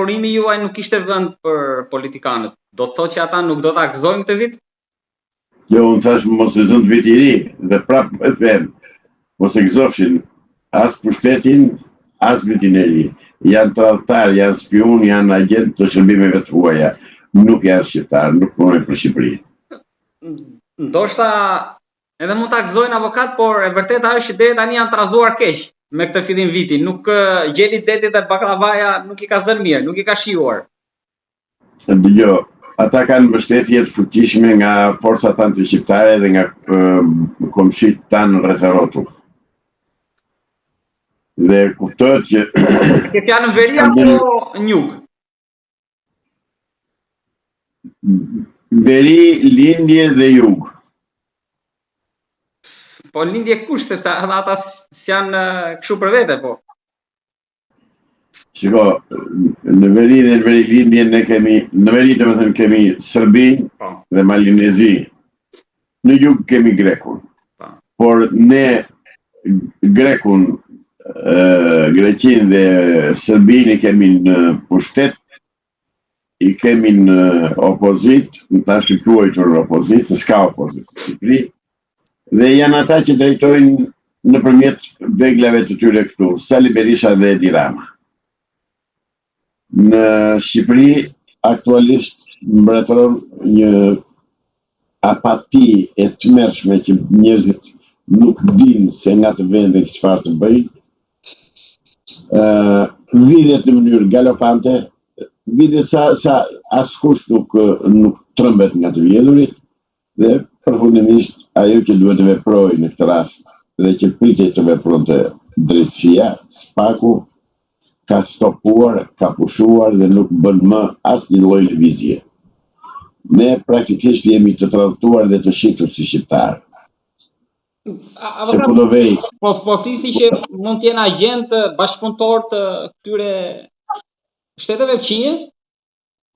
deporimi juaj nuk kishte vend për politikanët. Do të thotë që ata nuk do ta gëzojnë këtë vit? Jo, unë thash mos e zënë vit i ri, dhe prapë e them, mos e gëzofshin as pushtetin, as vitin e ri. Janë tradhtar, janë spion, janë agent të shërbimeve të huaja. Nuk janë shqiptar, nuk punojnë për Shqipëri. Ndoshta edhe mund ta gëzojnë avokat, por e vërteta është që deri tani janë trazuar keq me këtë fillim viti. Nuk gjeli detit e baklavaja nuk i ka zënë mirë, nuk i ka shijuar. Jo, ata kanë mbështetje të fuqishme nga forcat antishqiptare dhe nga komshit tanë rreth rrotull. Dhe kuptohet që ke fjalën veri apo njug? Veri, lindje dhe jug. Po lindje kush, sepse ata s'janë kështu për vete, po. Shiko, në veri dhe në veri lindje ne kemi, në veri të më thënë kemi Sërbi dhe Malinezi. Në jug kemi Grekun. Por ne Grekun, Greqin dhe Sërbin i kemi në pushtet, i kemi në opozit, në ta shquajtur opozit, se s'ka opozit në Shqipëri, dhe janë ata që drejtojnë nëpërmjet veglave të tyre këtu, Sali Berisha dhe Edi Rama. Në Shqipëri, aktualisht mbretëron një apati e tmerrshme që njerëzit nuk dinë se nga të vende çfarë të bëjnë. Videt në mënyrë galopante, videt sa askush nuk trëmbet nga të vjedurit, dhe përfundimisht ajo që duhet të veprojë në këtë rast dhe që pritet të vepronte drejtësia, spaku, ka stopuar, ka pushuar dhe nuk bën më asnjë lloj lëvizje. Ne praktikisht jemi të tradhtuar dhe të shitur si shqiptar. Se ku do vej? Po flisi që mund të jenë agent bashkëpunëtor të këtyre shteteve fqinje?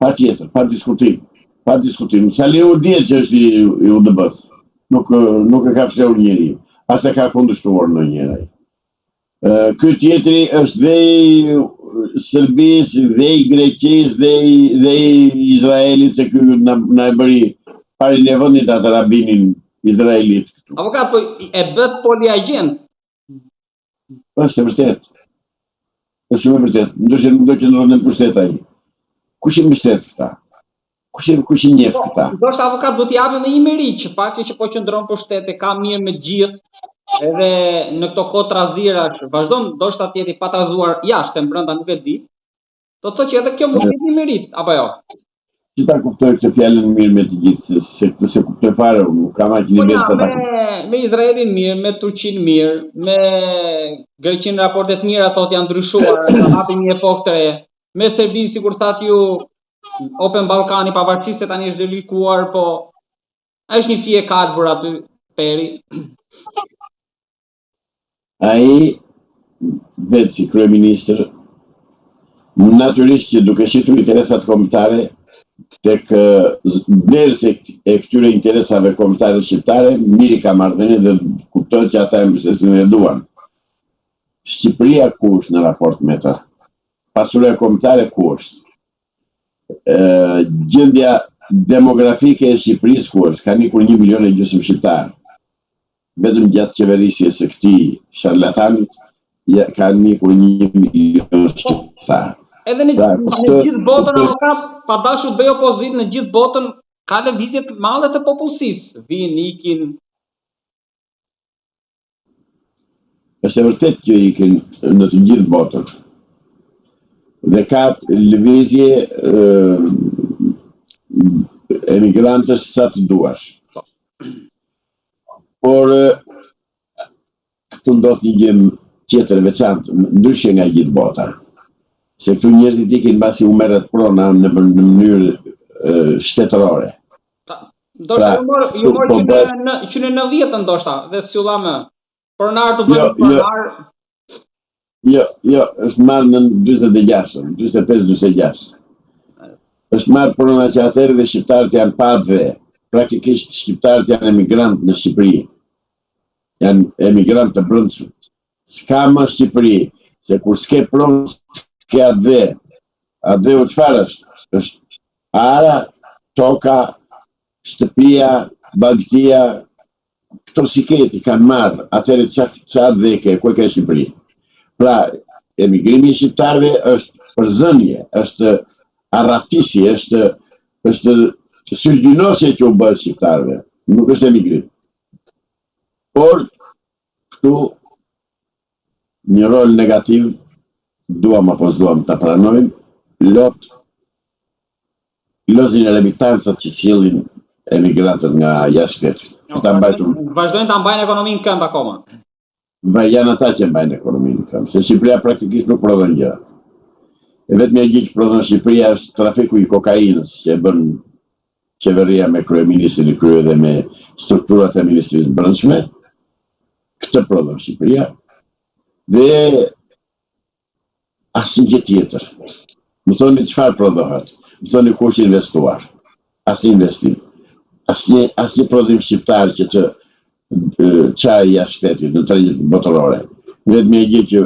Patjetër, pa diskutim. Pa diskutim. Saliu dihet që është i UDB-s. Nuk e ka fshehur njeri, as e ka kundërshtuar ndonjëherë. Ky tjetri është dhe i Serbisë, dhe i Greqisë, dhe i Izraelit, se ky na e bëri pari levendit atë rabinin izraelit këtu. Avokat, po e bët poliagent? Është e vërtet. Është shumë e vërtet. Ndoshe nuk do që ndronë në pushtet ai. Kush i mbështet këta? Kush i njeh këta? Ndoshta avokat do t'i japim në një merit që fakti që po qëndron për shtete ka mirë me gjithë, edhe në këto kohë trazirash vazhdon ndoshta të jetë i patrazuar jashtë, se brenda nuk e di. Do të thotë që edhe kjo mund të jetë një merit, apo jo? Si ta kuptoj këtë fjalën mirë me të gjithë, se kuptoj fare, nuk kam aq nivel sa ta kuptoj. Me Izraelin mirë, me Turqin mirë, me Greqin raportet mira thotë janë ndryshuar, ka hapur një epokë të re. Me Serbinë, sikur thatë ju, Open Ballkani, pavarësisht se tani është delikuar, po është një fije kalbur aty peri. Ai vetë si kryeministër, natyrisht që duke shitur interesat kombëtare tek vlerëse e këtyre interesave kombëtare shqiptare, miri ka marrëdhënie dhe kuptohet që ata e mbështesin dhe duan. Shqipëria ku është në raport me ta? Pasuria kombëtare ku është? Gjendja demografike e Shqipërisë ku është? Ka nikur 1,5 milion shqiptar. Vetëm gjatë qeverisjes së këtij sharlatanit ka nikur 1 milion shqiptar. Edhe në gjithë botën avokat, pa dashur të bëj opozitë, në gjithë botën ka lëvizje të madhe të popullsisë. Vinë, ikin. Është e vërtet që ikin në të gjithë botën. Dhe ka lëvizje emigrantës sa të duash. Por këtu ndodh një gjë tjetër veçantë, ndryshe nga gjithë bota. Se këtu njerëzit ikin mbasi u merret prona në mënyrë shtetërore. Ndoshta ju mor që në 90 ndoshta dhe s'julla më. Pronar të bëjnë pronar. Jo, është marrë në 46, 45-46. Është marrë prona që atëherë dhe shqiptarët janë pa dhe. Praktikisht shqiptarët janë emigrantë në Shqipëri. Janë emigrantë të brendshëm. S'ka më Shqipëri, se kur s'ke pronë, s'ke atë dhe. Adeu çfarë është? Është ara, toka, shtëpia, bagtia, këto siketi kanë marrë, atëherë çfarë dheke, ku ka Shqipëri. Pra, emigrimi i shqiptarëve është përzënje, është arratisje, është syrgjynosje që u bë shqiptarëve, nuk është emigrim. Por këtu një rol negativ, duam apo s'duam ta pranojmë, lozin e remitancat që sjellin emigrantët nga jashtë shtetit. Vazhdojnë ta mbajnë ekonominë në këmbë akoma. Janë ata që mbajnë ekonominë në këmbë, se Shqipëria praktikisht nuk prodhon gjë. E vetmja gjë që prodhon Shqipëria është trafiku i kokainës që e bën qeveria me kryeministrin e krye dhe me strukturat e ministrisë brendshme. Këtë prodhon Shqipëria dhe asnjë gjë tjetër. Më thoni çfarë prodhohet? Më thoni kush investuar? Asnjë investim. Asnjë prodhim shqiptar që të çaj jashtë shtetit në tregjet botërore. Vetëm gjë që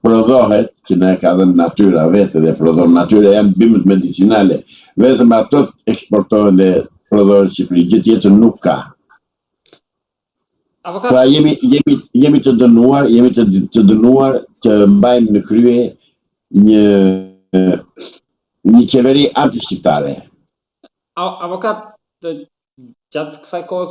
prodhohet, që na e ka dhënë natyra vetë dhe prodhon natyra, janë bimët medicinale. Vetëm ato eksportohen dhe prodhohen në Shqipëri, gjë tjetër nuk ka. Pra jemi të dënuar të mbajmë në krye një qeveri anti-shqiptare. Avokat, gjatë kësaj kohë